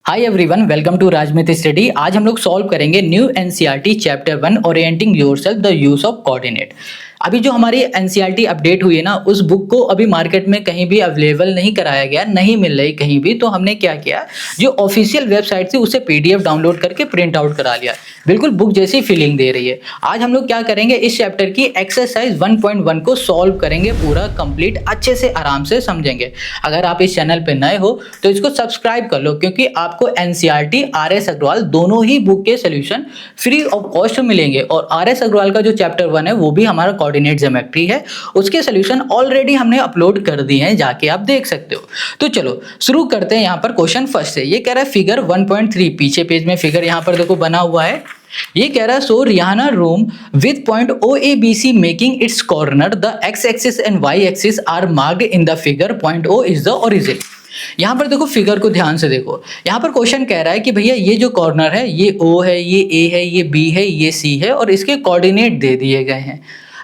Hi everyone, welcome to Rajmeet study. आज हम लोग सॉल्व करेंगे new NCERT chapter 1 orienting yourself the use of coordinate. अभी जो हमारी एनसीईआरटी अपडेट हुई है ना, उस बुक को अभी मार्केट में कहीं भी अवेलेबल नहीं कराया गया, नहीं मिल रही कहीं भी। तो हमने क्या किया, जो ऑफिशियल वेबसाइट थी उससे पीडीएफ डाउनलोड करके प्रिंट आउट करा लिया। बिल्कुल बुक जैसी फीलिंग दे रही है। आज हम लोग क्या करेंगे, इस चैप्टर की एक्सरसाइज 1.1 को सॉल्व करेंगे पूरा कंप्लीट, अच्छे से आराम से समझेंगे। अगर आप इस चैनल पे नए हो तो इसको सब्सक्राइब कर लो, क्योंकि आपको एनसीईआरटी, आरएस अग्रवाल दोनों ही बुक के सोल्यूशन फ्री ऑफ कॉस्ट मिलेंगे। और आरएस अग्रवाल का जो चैप्टर 1 है वो भी हमारा कोऑर्डिनेट ज्योमेट्री है, उसके सोल्यूशन ऑलरेडी हमने अपलोड कर दिए हैं, जाके आप देख सकते हो। तो चलो शुरू करते हैं। यहाँ पर क्वेश्चन फर्स्ट से ये कह रहा है फिगर 1.3, पीछे पेज में फिगर यहाँ पर देखो बना हुआ है। ये कह रहा है so Rehana room with point O A B C making its corner, the x axis and y axis are marked in the figure, point O is the origin. यहाँ पर देखो फिगर को ध्यान से देखो। यहाँ पर क्वेश्चन कह रहा है कि भैया ये जो कॉर्नर है, ये ओ है, ये ए है, ये बी है, ये सी है, और इसके कोऑर्डिनेट दे दिए गए हैं।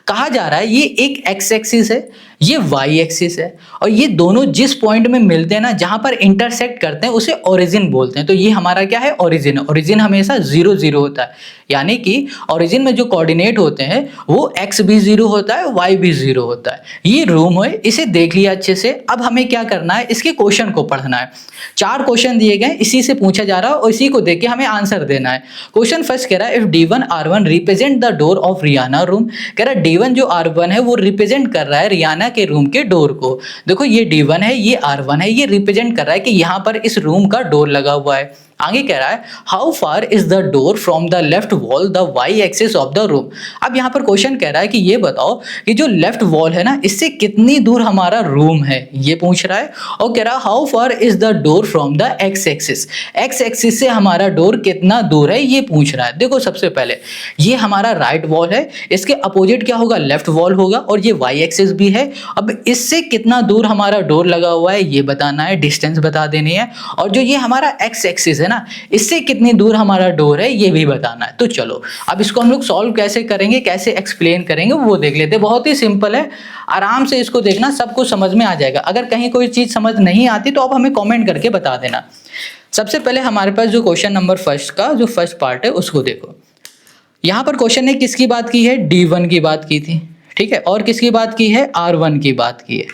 कहा जा रहा है ये एक एक्स एक्सिस है, ये वाई एक्सिस है, और ये दोनों जिस पॉइंट में मिलते हैं ना, जहां पर इंटरसेक्ट करते हैं, उसे ओरिजिन बोलते हैं। तो ये हमारा क्या है, ओरिजिन। ओरिजिन हमेशा 0 0 होता है, यानी कि ओरिजिन में जो कोऑर्डिनेट होते हैं वो एक्स भी 0 होता है, वाई भी 0 होता है। ये रूम है, इसे देख लिया अच्छे से। अब हमें क्या करना है, इसके क्वेश्चन को पढ़ना है। 4 क्वेश्चन दिए गए, इसी से पूछा जा रहा है और इसी को देख के हमें आंसर देना है। क्वेश्चन फर्स्ट कह रहा है if D1 R1 represent the door of Riyana room. कह रहा है D1 जो R1 है वो रिप्रेजेंट कर रहा है रियाना के रूम के डोर को। देखो ये D1 है, ये R1 है, ये रिप्रेजेंट कर रहा है कि यहाँ पर इस रूम का डोर लगा हुआ है। आगे कह रहा है how far is the door from the left wall the Y axis of the room. अब यहाँ पर क्वेश्चन कह रहा है कि ये बताओ कि जो लेफ्ट वॉल है ना, इससे कितनी दूर हमारा रूम है, ये पूछ रहा है। और कह रहा है how far is the door from the x axis, x axis से हमारा डोर कितना दूर है, ये पूछ रहा है। देखो सबसे पहले ये हमारा राइट वॉल है, इसके अपोजिट क्या होगा, लेफ्ट वॉल होगा, और ये वाई एक्सिस भी है। अब इससे कितना दूर हमारा डोर लगा हुआ है ये बताना है, डिस्टेंस बता देनी है। और जो ये हमारा एक्स एक्सिस है ना, इससे कितनी दूर हमारा डोर है ये भी बताना है। तो चलो अब इसको हम लोग सॉल्व कैसे करेंगे, कैसे एक्सप्लेन करेंगे वो देख लेते हैं। बहुत ही सिंपल है, आराम से इसको देखना, सब कुछ समझ में आ जाएगा। अगर कहीं कोई चीज समझ नहीं आती तो आप हमें कमेंट करके बता देना। सबसे पहले हमारे पास जो क्वेश्चन नंबर फर्स्ट का जो फर्स्ट पार्ट है उसको देखो। यहाँ पर क्वेश्चन ने किसकी बात की है, D1 की बात की थी, ठीक है, और किसकी बात की है, R1 की बात की है।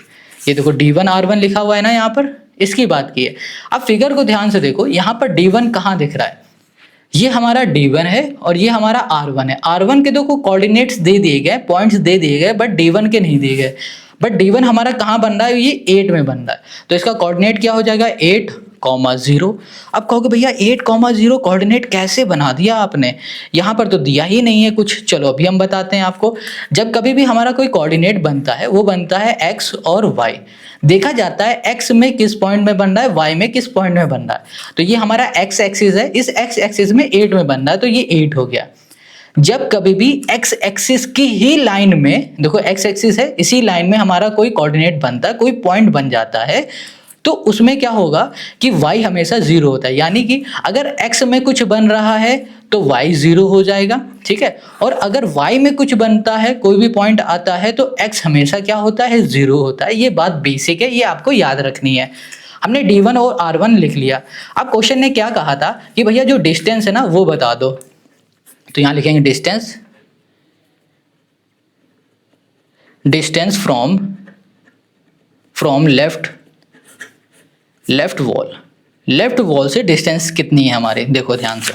ये देखो D1 R1 लिखा हुआ है ना, यहाँ पर इसकी बात की है। अब फिगर को ध्यान से देखो, यहाँ पर D1 कहाँ दिख रहा है, ये हमारा D1 है और ये हमारा R1 है। R1 के देखो कोऑर्डिनेट्स दे दिए गए, पॉइंट्स दे दिए गए, बट D1 के नहीं दिए गए। बट D1 हमारा कहाँ बन रहा है, ये 8 में बन रहा है, तो इसका कोऑर्डिनेट क्या हो जाएगा, 8,0। अब कहोगे भैया 8,0 कोऑर्डिनेट कैसे बना दिया आपने, यहाँ पर तो दिया ही नहीं है कुछ। चलो अभी हम बताते हैं आपको। जब कभी भी हमारा कोई कोऑर्डिनेट बनता है वो बनता है एक्स और वाई। देखा जाता है एक्स में किस पॉइंट में बन रहा है, वाई में किस पॉइंट में बन रहा है। तो ये हमारा एक्स एक्सिस है, इस एक्स एक्सिस में 8 में बन रहा है, तो ये 8 हो गया। जब कभी भी एक्स एक्सिस की ही लाइन में, देखो एक्स एक्सिस है, इसी लाइन में हमारा कोई कोऑर्डिनेट बनता है, कोई पॉइंट बन जाता है, तो उसमें क्या होगा कि y हमेशा 0 होता है। यानी कि अगर x में कुछ बन रहा है तो y 0 हो जाएगा, ठीक है। और अगर y में कुछ बनता है, कोई भी पॉइंट आता है, तो x हमेशा क्या होता है, 0 होता है। ये बात बेसिक है, ये आपको याद रखनी है। हमने D1 और R1 लिख लिया। अब क्वेश्चन ने क्या कहा था कि भैया जो डिस्टेंस है ना वो बता दो। तो यहां लिखेंगे डिस्टेंस फ्रॉम लेफ्ट वॉल से डिस्टेंस कितनी है हमारी, देखो ध्यान से।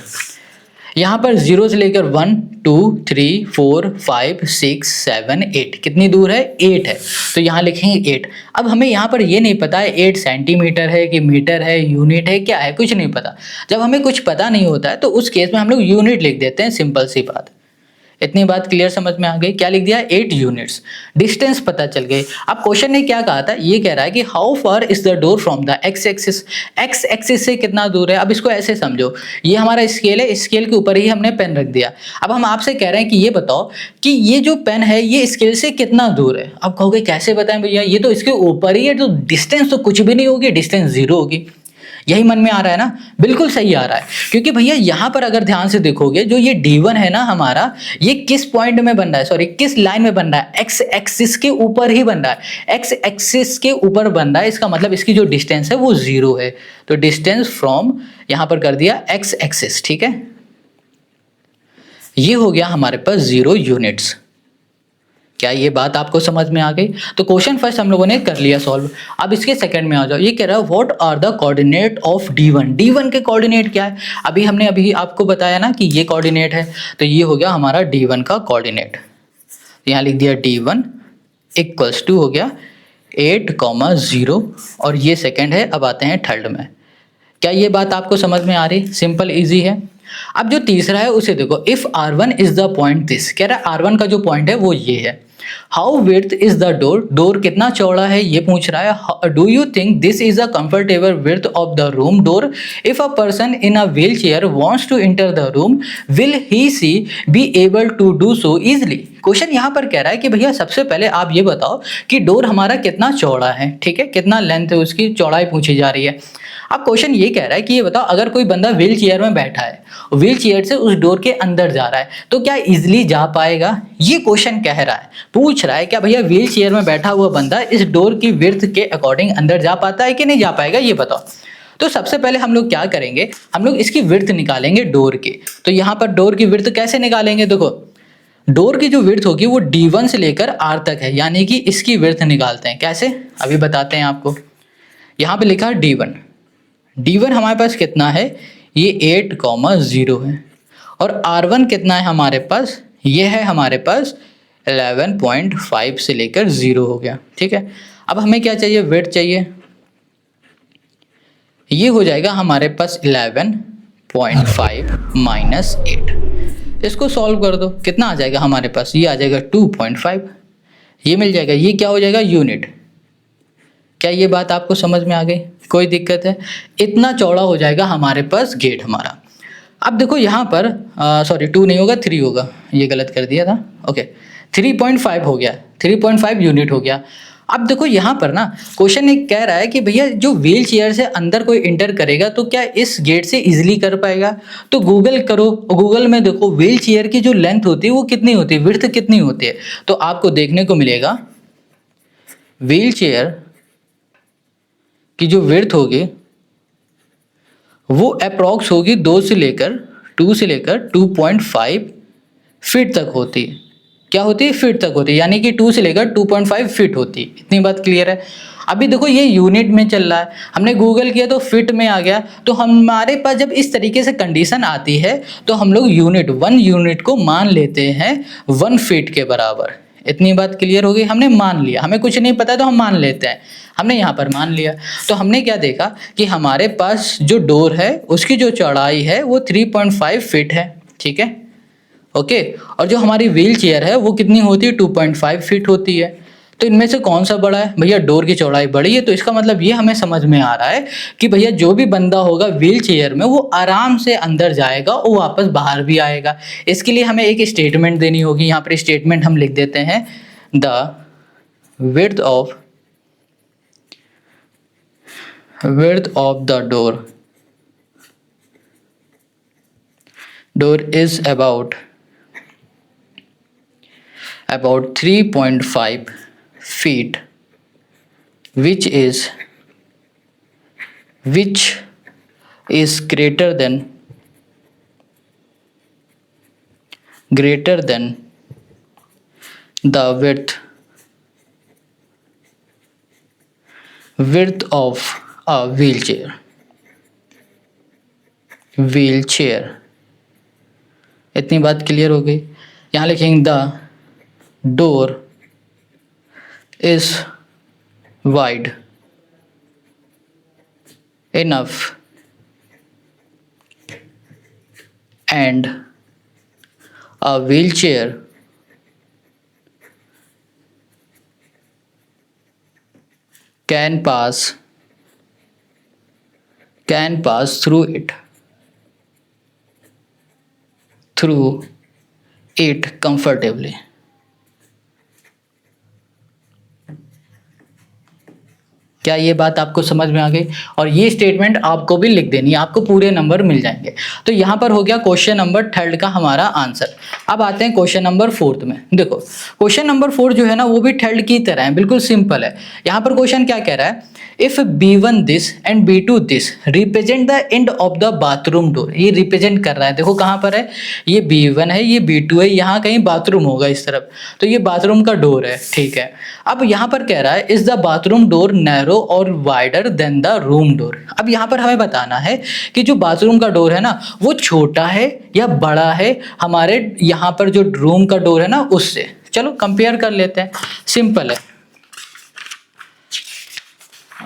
यहाँ पर 0 से लेकर 1 2 3 4 5 6 7 8 कितनी दूर है, 8 है, तो यहाँ लिखेंगे 8। अब हमें यहाँ पर ये नहीं पता है 8 सेंटीमीटर है कि मीटर है, यूनिट है, क्या है, कुछ नहीं पता। जब हमें कुछ पता नहीं होता है तो उस केस में हम लोग यूनिट लिख देते हैं, सिंपल सी बात। इतनी बात क्लियर समझ में आ गई। क्या लिख दिया, 8 यूनिट्स, डिस्टेंस पता चल गई। अब क्वेश्चन ने क्या कहा था, ये कह रहा है कि how far is the door from the x axis, x axis से कितना दूर है। अब इसको ऐसे समझो, ये हमारा स्केल है, स्केल के ऊपर ही हमने पेन रख दिया। अब हम आपसे कह रहे हैं कि ये बताओ कि ये जो पेन है ये स्केल से कितना दूर है। अब कहोगे कैसे बताएं भैया, ये तो इसके ऊपर ही है, तो डिस्टेंस तो कुछ भी नहीं होगी, डिस्टेंस 0 होगी। यही मन में आ रहा है ना? बिल्कुल सही आ रहा है, क्योंकि भैया यहाँ पर अगर ध्यान से देखोगे, जो ये D1 है ना हमारा, ये किस पॉइंट में बन रहा है, सॉरी किस लाइन में बन रहा है, एक्स एक्सिस के ऊपर ही बन रहा है, एक्स एक्सिस के ऊपर बन रहा है। इसका मतलब इसकी जो डिस्टेंस है वो 0 है, तो डिस्टेंस फ्रॉम यहाँ पर कर दिया एक्स एक्सिस, ठीक है। ये हो गया हमारे पास 0 यूनिट्स। क्या ये बात आपको समझ में आ गई? तो क्वेश्चन फर्स्ट हम लोगों ने कर लिया सॉल्व। अब इसके सेकंड में आ जाओ। ये कह रहा है what are the coordinate of D1। D1 के कोऑर्डिनेट क्या है? अभी आपको बताया ना कि ये कोऑर्डिनेट है, तो ये हो गया हमारा D1 का कोऑर्डिनेट। यहाँ लिख दिया D1 इक्वल्स टू हो गया 8,0 और ये सेकंड है। अब आते हैं थर्ड में। क्या ये बात आपको समझ में आ रही? सिंपल इजी है। अब जो तीसरा है उसे देखो, if R1 is the point this, कह रहा है R1 का जो पॉइंट है वो ये है। How width is the door, door कितना चौड़ा है ये पूछ रहा है। Do you think this is a comfortable width of the room door, if a person in a wheel chair wants to enter the room will he see be able to do so easily. Question यहाँ पर कह रहा है कि भैया सबसे पहले आप ये बताओ कि डोर हमारा कितना चौड़ा है, ठीक है, कितना लेंथ है, उसकी चौड़ाई पूछी जा रही है। अब क्वेश्चन ये कह रहा है कि ये बताओ अगर कोई बंदा व्हील चेयर में बैठा है, व्हील चेयर से उस डोर के अंदर जा रहा है, तो क्या इजिली जा पाएगा? ये क्वेश्चन कह रहा है, पूछ रहा है क्या भैया व्हील चेयर में बैठा हुआ बंदा इस डोर की विड्थ के अकॉर्डिंग अंदर जा पाता है कि नहीं जा पाएगा, ये बताओ। तो सबसे पहले हम लोग क्या करेंगे, हम लोग इसकी विड्थ निकालेंगे डोर की। तो यहाँ पर डोर की विड्थ कैसे निकालेंगे? देखो, डोर की जो विड्थ होगी वो D1 से लेकर R तक है, यानी कि इसकी विड्थ निकालते हैं। कैसे? अभी बताते हैं आपको। यहाँ पे लिखा है D1 हमारे पास कितना है, ये 8,0 है, और R1 कितना है हमारे पास, ये है हमारे पास 11.5 से लेकर 0 हो गया, ठीक है। अब हमें क्या चाहिए, विड्थ चाहिए। ये हो जाएगा हमारे पास 11.5 माइनस 8। इसको सॉल्व कर दो, कितना आ जाएगा हमारे पास, ये आ जाएगा 2.5, ये मिल जाएगा। ये क्या हो जाएगा, यूनिट। क्या ये बात आपको समझ में आ गई? कोई दिक्कत है? इतना चौड़ा हो जाएगा हमारे पास गेट हमारा। अब देखो यहाँ पर सॉरी 2 नहीं होगा 3 होगा, ये गलत कर दिया था। ओके 3.5 हो गया, 3.5 यूनिट हो गया। अब देखो यहाँ पर ना क्वेश्चन एक कह रहा है कि भैया जो व्हील चेयर से अंदर कोई इंटर करेगा तो क्या इस गेट से इजीली कर पाएगा? तो गूगल करो, गूगल में देखो व्हील चेयर की जो लेंथ होती है वो कितनी होती है, विड्थ कितनी होती है। तो आपको देखने को मिलेगा व्हील चेयर की जो विड्थ होगी वो अप्रॉक्स होगी 2 से लेकर 2.5 फीट तक होती है। क्या होती है? फीट तक होती है, यानी कि 2 से लेकर 2.5 फीट होती है। इतनी बात क्लियर है? अभी देखो ये यूनिट में चल रहा है, हमने गूगल किया तो फीट में आ गया। तो हमारे पास जब इस तरीके से कंडीशन आती है तो हम लोग यूनिट 1 यूनिट को मान लेते हैं 1 फीट के बराबर। इतनी बात क्लियर हो गई? हमने मान लिया, हमें कुछ नहीं पता तो हम मान लेते हैं, हमने यहाँ पर मान लिया। तो हमने क्या देखा कि हमारे पास जो डोर है उसकी जो चौड़ाई है वो 3.5 फीट है, ठीक है, ओके। और जो हमारी व्हील चेयर है वो कितनी होती है, 2.5 फीट होती है। तो इनमें से कौन सा बड़ा है? भैया डोर की चौड़ाई बड़ी है, तो इसका मतलब ये हमें समझ में आ रहा है कि भैया जो भी बंदा होगा व्हील चेयर में वो आराम से अंदर जाएगा और वापस बाहर भी आएगा। इसके लिए हमें एक स्टेटमेंट देनी होगी। यहाँ पर स्टेटमेंट हम लिख देते हैं, the width of the door is about 3.5 feet, which is greater than the width of a wheelchair। इतनी बात क्लियर हो गई? यहाँ लिखेंगे the door is wide enough and a wheelchair can pass through it क्या ये बात आपको समझ में आ गई? और ये स्टेटमेंट आपको भी लिख देनी है, आपको पूरे नंबर मिल जाएंगे। तो यहाँ पर हो गया क्वेश्चन नंबर 3 का हमारा आंसर। अब आते हैं क्वेश्चन नंबर 4 में। देखो क्वेश्चन नंबर 4 जो है ना वो भी 3 की तरह है, बिल्कुल सिंपल है। यहाँ पर क्वेश्चन क्या कह रहा है, if B1 this and B2 this represent the end of the bathroom door. ये रिप्रेजेंट कर रहा है, देखो कहाँ पर है, ये B1 है, ये B2 है, यहाँ कहीं बाथरूम होगा इस तरफ, तो ये बाथरूम का डोर है, ठीक है। अब यहाँ पर कह रहा है is the bathroom door narrow और wider than the room door. अब यहाँ पर हमें बताना है कि जो बाथरूम का डोर है ना वो छोटा है या बड़ा है हमारे यहाँ पर जो रूम का डोर है ना उससे। चलो कंपेयर कर लेते हैं, सिंपल है।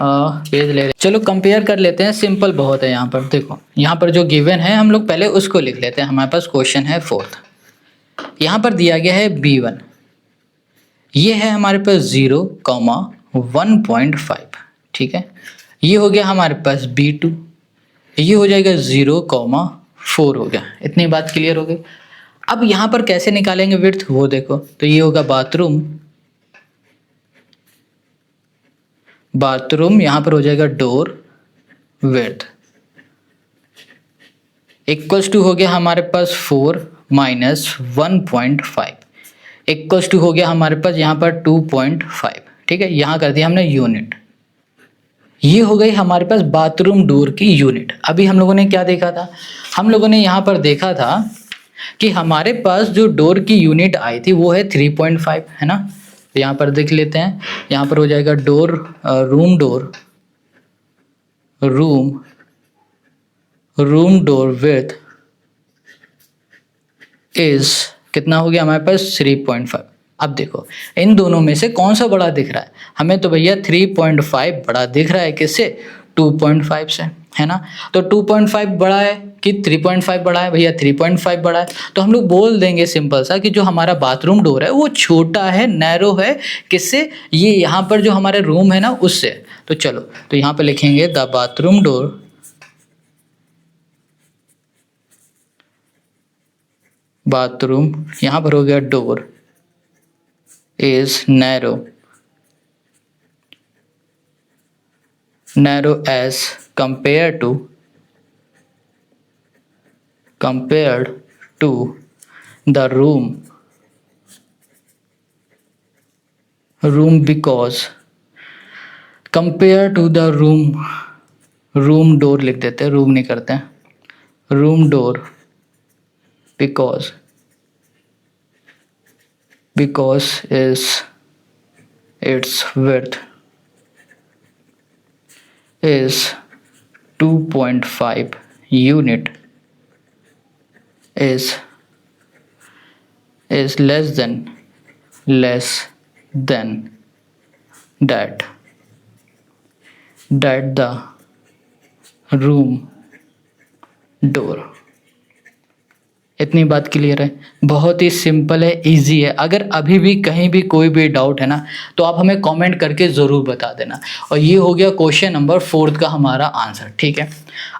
पेज ले, चलो कंपेयर कर लेते हैं, सिंपल बहुत है। यहाँ पर देखो, यहाँ पर जो गिवन है हम लोग पहले उसको लिख लेते हैं। हमारे पास क्वेश्चन है 4th, यहाँ पर दिया गया है B1, ये है हमारे पास 0,1.5, ठीक है। ये हो गया हमारे पास B2, ये हो जाएगा 0,4 हो गया। इतनी बात क्लियर हो गई। अब यहाँ पर कैसे निकालेंगे विड्थ वो देखो, तो ये होगा बाथरूम, यहाँ पर हो जाएगा डोर विड्थ इक्वल्स टू हो गया हमारे पास 4 माइनस 1.5 इक्वल्स टू हो गया हमारे पास यहाँ पर 2.5, ठीक है। यहाँ कर दिया हमने यूनिट, ये हो गई हमारे पास बाथरूम डोर की यूनिट। अभी हम लोगों ने क्या देखा था, हम लोगों ने यहाँ पर देखा था कि हमारे पास जो डोर की यूनिट आई थी वो है 3.5, है ना। तो यहाँ पर देख लेते हैं, यहाँ पर हो जाएगा door room door width is कितना हो गया हमारे पास 3.5। अब देखो इन दोनों में से कौन सा बड़ा दिख रहा है, हमें तो भैया 3.5 बड़ा दिख रहा है, किससे, 2.5 से, है ना। तो 2.5 बड़ा है कि 3.5 बड़ा है, भैया 3.5 बड़ा है। तो हम लोग बोल देंगे सिंपल सा कि जो हमारा बाथरूम डोर है वो छोटा है, नैरो है, किससे, ये यहाँ पर जो हमारे रूम है ना उससे। तो चलो, तो यहाँ पर लिखेंगे द बाथरूम डोर यहाँ पर हो गया door is narrow as compared to the room because compare to the room door लिख देते हैं, रूम नहीं करते हैं, room door because is its width is 2.5 unit is less than that the room door। इतनी बात क्लियर है, बहुत ही सिंपल है, इजी है। अगर अभी भी कहीं भी कोई भी डाउट है ना तो आप हमें कमेंट करके ज़रूर बता देना। और ये हो गया क्वेश्चन नंबर 4 का हमारा आंसर, ठीक है।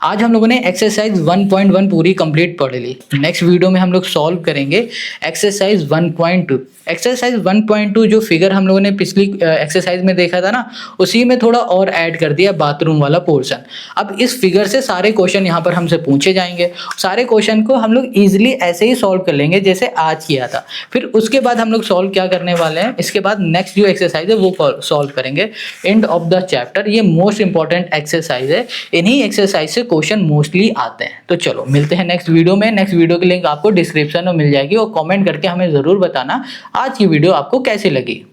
आज हम लोगों ने एक्सरसाइज 1.1 पूरी कंप्लीट पढ़ ली। नेक्स्ट वीडियो में हम लोग सॉल्व करेंगे एक्सरसाइज 1.2। एक्सरसाइज 1.2 जो फिगर हम लोगों ने पिछली एक्सरसाइज में देखा था ना उसी में थोड़ा और ऐड कर दिया बाथरूम वाला पोर्शन। अब इस फिगर से सारे क्वेश्चन यहाँ पर हमसे पूछे जाएंगे, सारे क्वेश्चन को हम लोग ईजिली ऐसे ही सॉल्व कर लेंगे जैसे आज किया था। फिर उसके बाद हम लोग सॉल्व क्या करने वाले हैं, इसके बाद नेक्स्ट जो एक्सरसाइज है वो सॉल्व करेंगे एंड ऑफ द चैप्टर। ये मोस्ट इंपॉर्टेंट एक्सरसाइज है, इन्हीं एक्सरसाइज से क्वेश्चन मोस्टली आते हैं। तो चलो मिलते हैं नेक्स्ट वीडियो में। नेक्स्ट वीडियो की लिंक आपको डिस्क्रिप्शन में मिल जाएगी और कमेंट करके हमें ज़रूर बताना आज की वीडियो आपको कैसी लगी।